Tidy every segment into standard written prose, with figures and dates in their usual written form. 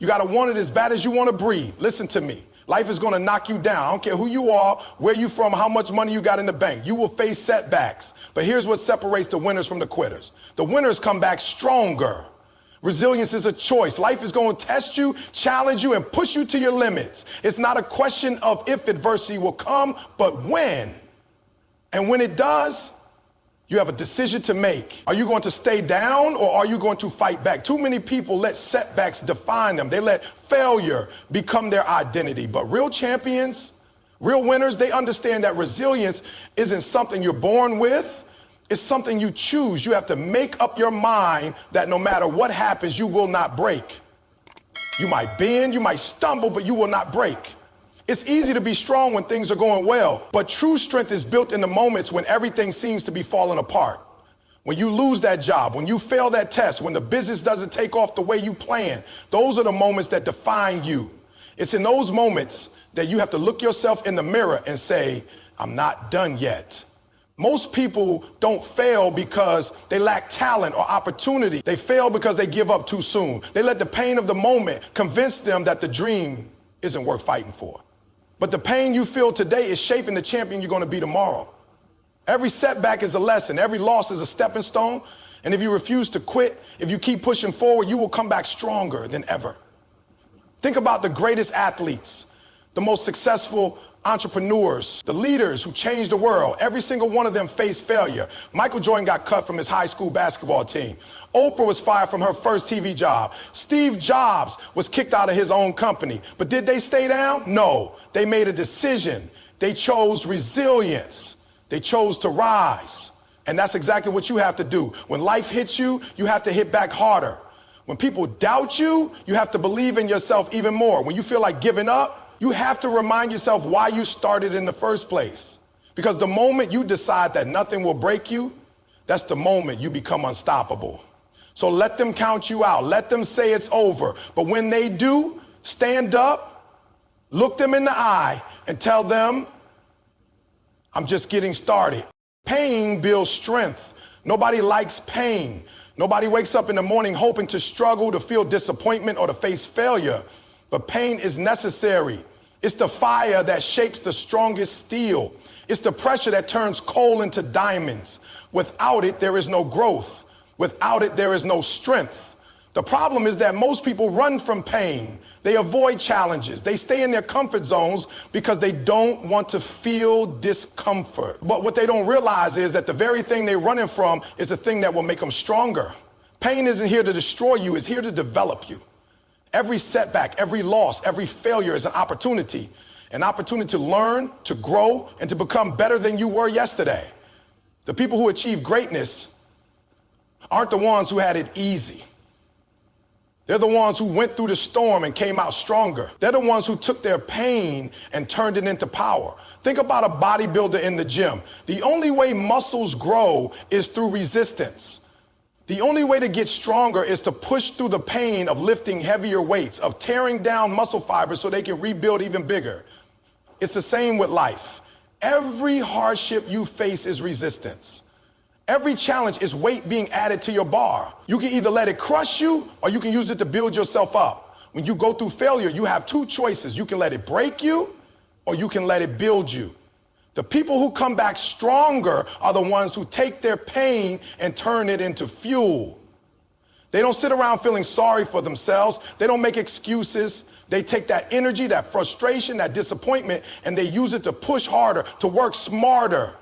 You got to want it as bad as you want to breathe. Listen to me. Life is going to knock you down. I don't care who you are, where you from, how much money you got in the bank. You will face setbacks. But here's what separates the winners from the quitters. The winners come back stronger. Resilience is a choice. Life is going to test you, challenge you, and push you to your limits. It's not a question of if adversity will come, but when. And when it does, you have a decision to make. Are you going to stay down or are you going to fight back? Too many people let setbacks define them. They let failure become their identity. But real champions, real winners, they understand that resilience isn't something you're born with. It's something you choose. You have to make up your mind that no matter what happens, you will not break. You might bend, you might stumble, but you will not break. It's easy to be strong when things are going well, but true strength is built in the moments when everything seems to be falling apart. When you lose that job, when you fail that test, when the business doesn't take off the way you plan, those are the moments that define you. It's in those moments that you have to look yourself in the mirror and say, I'm not done yet. Most people don't fail because they lack talent or opportunity. They fail because they give up too soon. They let the pain of the moment convince them that the dream isn't worth fighting for. But the pain you feel today is shaping the champion you're going to be tomorrow. Every setback is a lesson. Every loss is a stepping stone. And if you refuse to quit, if you keep pushing forward, you will come back stronger than ever. Think about the greatest athletes, the most successful entrepreneurs, the leaders who changed the world. Every single one of them faced failure. Michael Jordan got cut from his high school basketball team. Oprah was fired from her first TV job. Steve Jobs was kicked out of his own company. But did they stay down? No. They made a decision. They chose resilience. They chose to rise. And that's exactly what you have to do. When life hits you, you have to hit back harder. When people doubt you, you have to believe in yourself even more. When you feel like giving up, you have to remind yourself why you started in the first place. Because the moment you decide that nothing will break you, that's the moment you become unstoppable. So let them count you out. Let them say it's over. But when they do, stand up, look them in the eye, and tell them, I'm just getting started. Pain builds strength. Nobody likes pain. Nobody wakes up in the morning hoping to struggle, to feel disappointment, or to face failure. But pain is necessary. It's the fire that shapes the strongest steel. It's the pressure that turns coal into diamonds. Without it, there is no growth. Without it, there is no strength. The problem is that most people run from pain. They avoid challenges. They stay in their comfort zones because they don't want to feel discomfort. But what they don't realize is that the very thing they're running from is the thing that will make them stronger. Pain isn't here to destroy you. It's here to develop you. Every setback, every loss, every failure is an opportunity to learn, to grow, and to become better than you were yesterday. The people who achieve greatness aren't the ones who had it easy. They're the ones who went through the storm and came out stronger. They're the ones who took their pain and turned it into power. Think about a bodybuilder in the gym. The only way muscles grow is through resistance. The only way to get stronger is to push through the pain of lifting heavier weights, of tearing down muscle fibers so they can rebuild even bigger. It's the same with life. Every hardship you face is resistance. Every challenge is weight being added to your bar. You can either let it crush you or you can use it to build yourself up. When you go through failure, you have two choices. You can let it break you or you can let it build you. The people who come back stronger are the ones who take their pain and turn it into fuel. They don't sit around feeling sorry for themselves. They don't make excuses. They take that energy, that frustration, that disappointment, and they use it to push harder, to work smarter,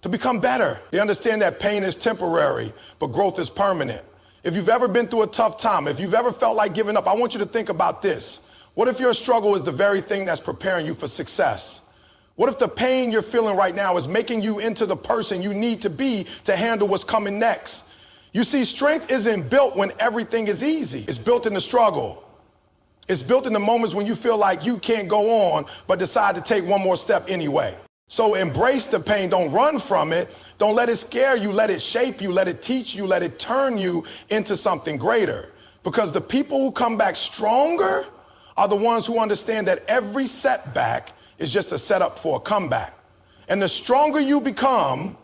to become better. They understand that pain is temporary, but growth is permanent. If you've ever been through a tough time, if you've ever felt like giving up, I want you to think about this. What if your struggle is the very thing that's preparing you for success? What if the pain you're feeling right now is making you into the person you need to be to handle what's coming next? You see, strength isn't built when everything is easy. It's built in the struggle. It's built in the moments when you feel like you can't go on, but decide to take one more step anyway. So embrace the pain. Don't run from it. Don't let it scare you. Let it shape you. Let it teach you. Let it turn you into something greater. Because the people who come back stronger are the ones who understand that every setback is just a setup for a comeback. And the stronger you become,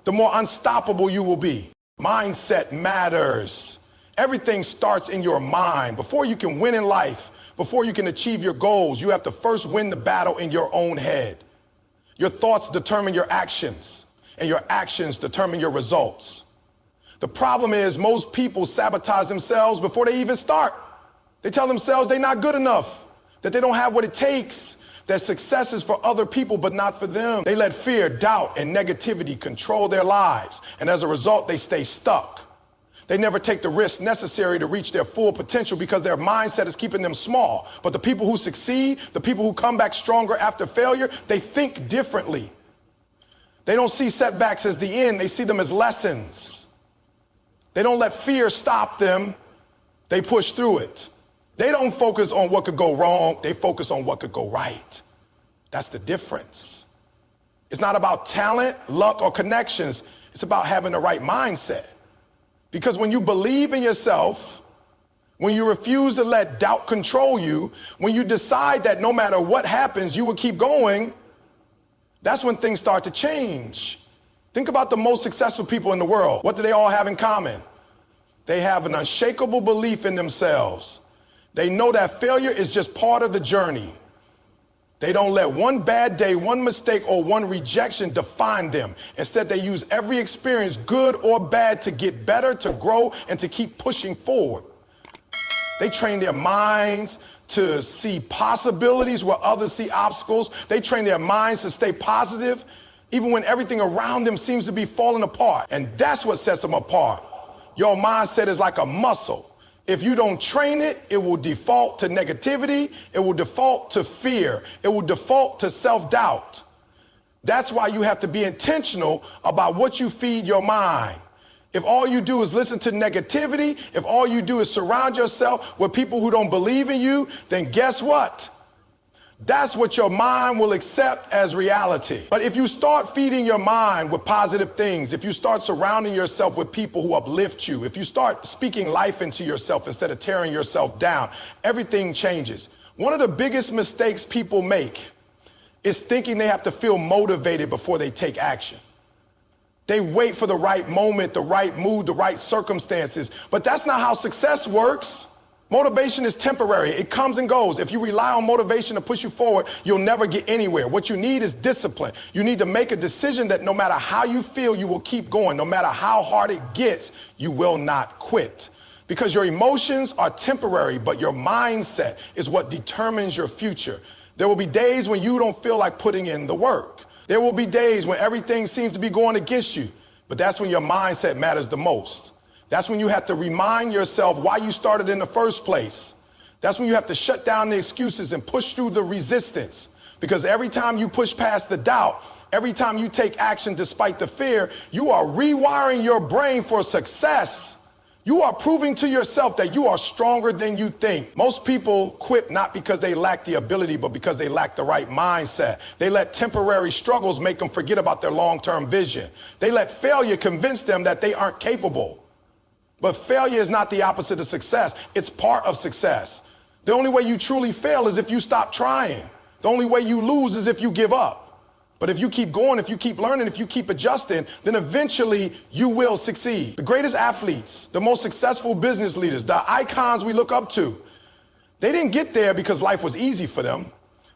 the more unstoppable you will be. Mindset matters. Everything starts in your mind. Before you can win in life, before you can achieve your goals, you have to first win the battle in your own head. Your thoughts determine your actions, and your actions determine your results. The problem is most people sabotage themselves before they even start. They tell themselves they're not good enough, that they don't have what it takes, that success is for other people but not for them. They let fear, doubt, and negativity control their lives, and as a result, they stay stuck. They never take the risks necessary to reach their full potential because their mindset is keeping them small. But the people who succeed, the people who come back stronger after failure, they think differently. They don't see setbacks as the end, they see them as lessons. They don't let fear stop them, they push through it. They don't focus on what could go wrong, they focus on what could go right. That's the difference. It's not about talent, luck, or connections. It's about having the right mindset. Because when you believe in yourself, when you refuse to let doubt control you, when you decide that no matter what happens, you will keep going, that's when things start to change. Think about the most successful people in the world. What do they all have in common? They have an unshakable belief in themselves. They know that failure is just part of the journey. They don't let one bad day, one mistake, or one rejection define them. Instead, they use every experience, good or bad, to get better, to grow, and to keep pushing forward. They train their minds to see possibilities where others see obstacles. They train their minds to stay positive, even when everything around them seems to be falling apart. And that's what sets them apart. Your mindset is like a muscle. If you don't train it, it will default to negativity. It will default to fear. It will default to self-doubt. That's why you have to be intentional about what you feed your mind. If all you do is listen to negativity, if all you do is surround yourself with people who don't believe in you, then guess what? That's what your mind will accept as reality. But if you start feeding your mind with positive things, if you start surrounding yourself with people who uplift you, if you start speaking life into yourself instead of tearing yourself down, everything changes. One of the biggest mistakes people make is thinking they have to feel motivated before they take action. They wait for the right moment, the right mood, the right circumstances. But that's not how success works. Motivation is temporary. It comes and goes. If you rely on motivation to push you forward, you'll never get anywhere. What you need is discipline. You need to make a decision that no matter how you feel, you will keep going. No matter how hard it gets, you will not quit. Because your emotions are temporary, but your mindset is what determines your future. There will be days when you don't feel like putting in the work. There will be days when everything seems to be going against you, but that's when your mindset matters the most. That's when you have to remind yourself why you started in the first place. That's when you have to shut down the excuses and push through the resistance. Because every time you push past the doubt, every time you take action despite the fear, you are rewiring your brain for success. You are proving to yourself that you are stronger than you think. Most people quit not because they lack the ability, but because they lack the right mindset. They let temporary struggles make them forget about their long-term vision. They let failure convince them that they aren't capable. But failure is not the opposite of success. It's part of success. The only way you truly fail is if you stop trying. The only way you lose is if you give up. But if you keep going, if you keep learning, if you keep adjusting, then eventually you will succeed. The greatest athletes, the most successful business leaders, the icons we look up to, they didn't get there because life was easy for them.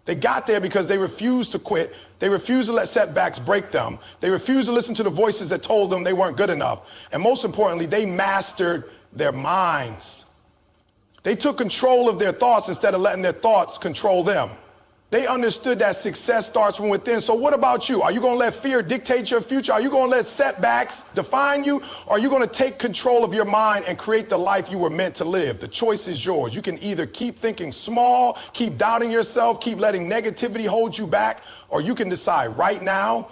They got there because they refused to quit. They refused to let setbacks break them. They refused to listen to the voices that told them they weren't good enough. And most importantly, they mastered their minds. They took control of their thoughts instead of letting their thoughts control them. They understood that success starts from within. So what about you? Are you going to let fear dictate your future? Are you going to let setbacks define you? Or are you going to take control of your mind and create the life you were meant to live? The choice is yours. You can either keep thinking small, keep doubting yourself, keep letting negativity hold you back, or you can decide right now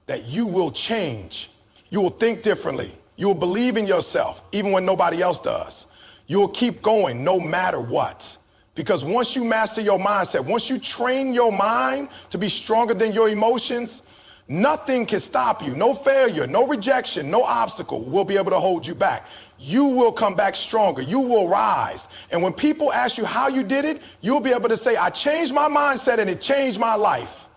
that you will change. You will think differently. You will believe in yourself, even when nobody else does. You will keep going no matter what. Because once you master your mindset, once you train your mind to be stronger than your emotions, nothing can stop you. No failure, no rejection, no obstacle will be able to hold you back. You will come back stronger. You will rise. And when people ask you how you did it, you'll be able to say, I changed my mindset and it changed my life.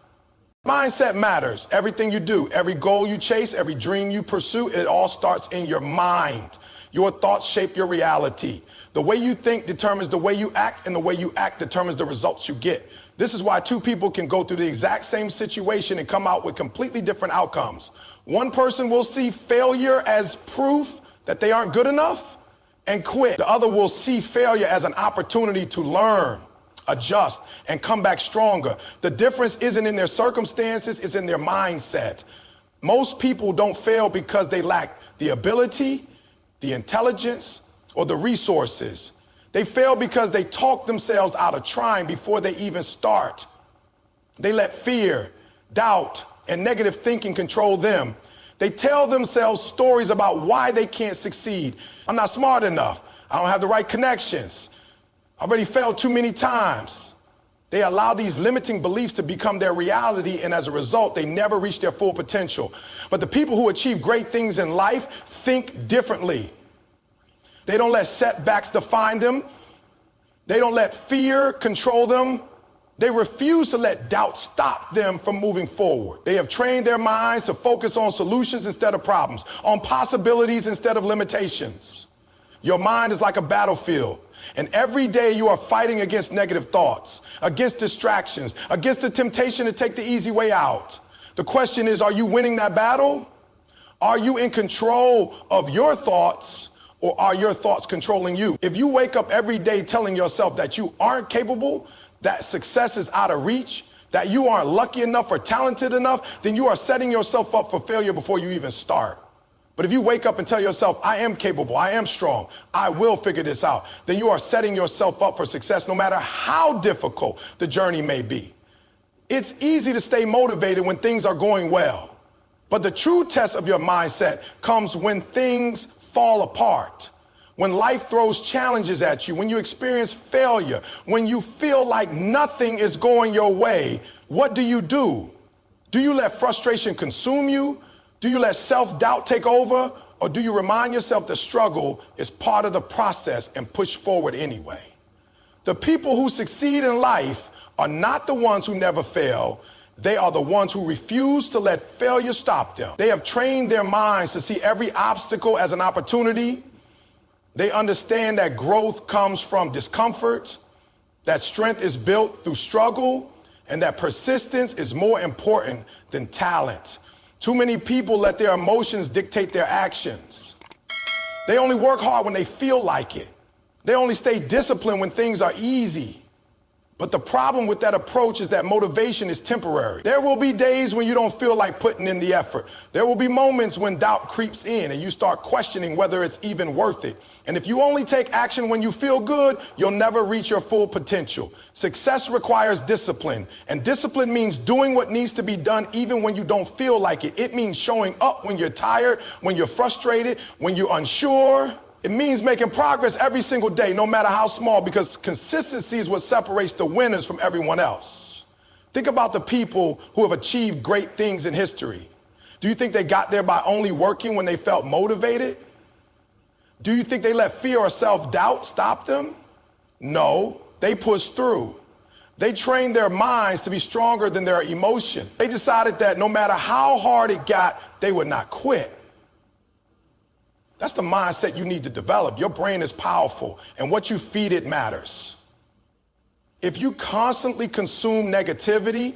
Mindset matters. Everything you do, every goal you chase, every dream you pursue, it all starts in your mind. Your thoughts shape your reality. The way you think determines the way you act, and the way you act determines the results you get. This is why two people can go through the exact same situation and come out with completely different outcomes. One person will see failure as proof that they aren't good enough and quit. The other will see failure as an opportunity to learn, adjust, and come back stronger. The difference isn't in their circumstances, it's in their mindset. Most people don't fail because they lack the ability, the intelligence, or the resources. They fail because they talk themselves out of trying before they even start. They let fear, doubt, and negative thinking control them. They tell themselves stories about why they can't succeed. I'm not smart enough. I don't have the right connections. I already failed too many times. They allow these limiting beliefs to become their reality, and as a result, they never reach their full potential. But the people who achieve great things in life think differently. They don't let setbacks define them. They don't let fear control them. They refuse to let doubt stop them from moving forward. They have trained their minds to focus on solutions instead of problems, on possibilities instead of limitations. Your mind is like a battlefield, and every day you are fighting against negative thoughts, against distractions, against the temptation to take the easy way out. The question is, are you winning that battle? Are you in control of your thoughts, or are your thoughts controlling you? If you wake up every day telling yourself that you aren't capable, that success is out of reach, that you aren't lucky enough or talented enough, then you are setting yourself up for failure before you even start. But if you wake up and tell yourself, I am capable, I am strong, I will figure this out, then you are setting yourself up for success no matter how difficult the journey may be. It's easy to stay motivated when things are going well. But the true test of your mindset comes when things fall apart, when life throws challenges at you, when you experience failure, when you feel like nothing is going your way. What do? Do you let frustration consume you? Do you let self-doubt take over? Or do you remind yourself that struggle is part of the process and push forward anyway? The people who succeed in life are not the ones who never fail. They are the ones who refuse to let failure stop them. They have trained their minds to see every obstacle as an opportunity. They understand that growth comes from discomfort, that strength is built through struggle, and that persistence is more important than talent. Too many people let their emotions dictate their actions. They only work hard when they feel like it. They only stay disciplined when things are easy. But the problem with that approach is that motivation is temporary. There will be days when you don't feel like putting in the effort. There will be moments when doubt creeps in and you start questioning whether it's even worth it. And if you only take action when you feel good, you'll never reach your full potential. Success requires discipline, and discipline means doing what needs to be done even when you don't feel like it. It means showing up when you're tired, when you're frustrated, when you're unsure. It means making progress every single day, no matter how small, because consistency is what separates the winners from everyone else. Think about the people who have achieved great things in history. Do you think they got there by only working when they felt motivated? Do you think they let fear or self-doubt stop them? No, they pushed through. They trained their minds to be stronger than their emotion. They decided that no matter how hard it got, they would not quit. That's the mindset you need to develop. Your brain is powerful, and what you feed it matters. If you constantly consume negativity,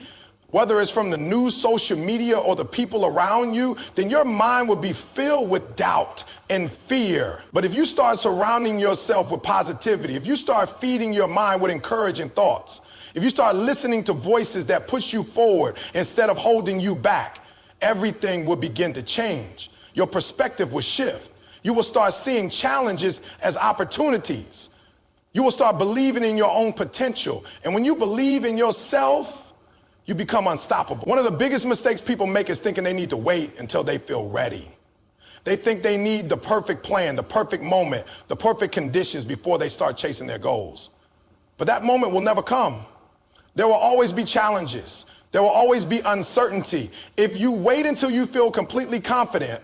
whether it's from the news, social media, or the people around you, then your mind will be filled with doubt and fear. But if you start surrounding yourself with positivity, if you start feeding your mind with encouraging thoughts, if you start listening to voices that push you forward instead of holding you back, everything will begin to change. Your perspective will shift. You will start seeing challenges as opportunities. You will start believing in your own potential. And when you believe in yourself, you become unstoppable. One of the biggest mistakes people make is thinking they need to wait until they feel ready. They think they need the perfect plan, the perfect moment, the perfect conditions before they start chasing their goals. But that moment will never come. There will always be challenges. There will always be uncertainty. If you wait until you feel completely confident,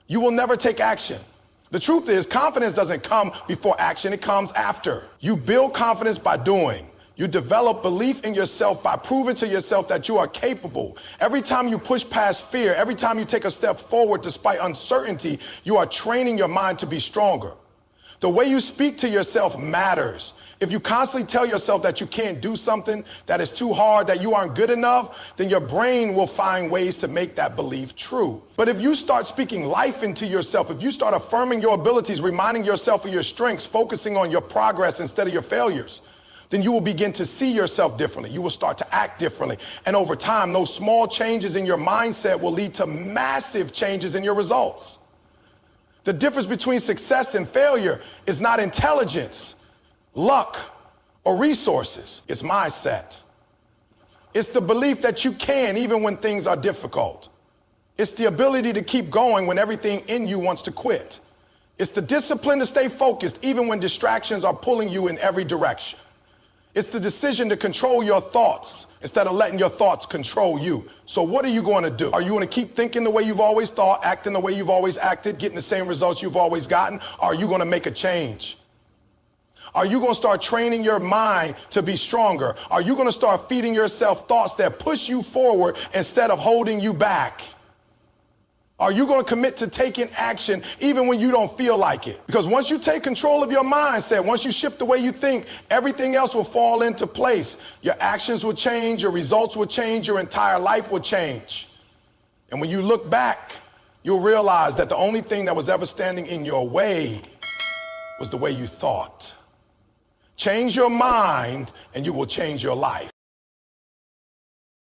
you will never take action. The truth is, confidence doesn't come before action, it comes after. You build confidence by doing. You develop belief in yourself by proving to yourself that you are capable. Every time you push past fear, every time you take a step forward despite uncertainty, you are training your mind to be stronger. The way you speak to yourself matters. If you constantly tell yourself that you can't do something, that is too hard, that you aren't good enough, then your brain will find ways to make that belief true. But if you start speaking life into yourself, if you start affirming your abilities, reminding yourself of your strengths, focusing on your progress instead of your failures, then you will begin to see yourself differently. You will start to act differently. And over time, those small changes in your mindset will lead to massive changes in your results. The difference between success and failure is not intelligence, luck, or resources. It's mindset. It's the belief that you can even when things are difficult. It's the ability to keep going when everything in you wants to quit. It's the discipline to stay focused even when distractions are pulling you in every direction. It's the decision to control your thoughts instead of letting your thoughts control you. So what are you going to do? Are you going to keep thinking the way you've always thought, acting the way you've always acted, getting the same results you've always gotten? Or are you going to make a change? Are you going to start training your mind to be stronger? Are you going to start feeding yourself thoughts that push you forward instead of holding you back? Are you going to commit to taking action even when you don't feel like it? Because once you take control of your mindset, once you shift the way you think, everything else will fall into place. Your actions will change, your results will change, your entire life will change. And when you look back, you'll realize that the only thing that was ever standing in your way was the way you thought. Change your mind and you will change your life.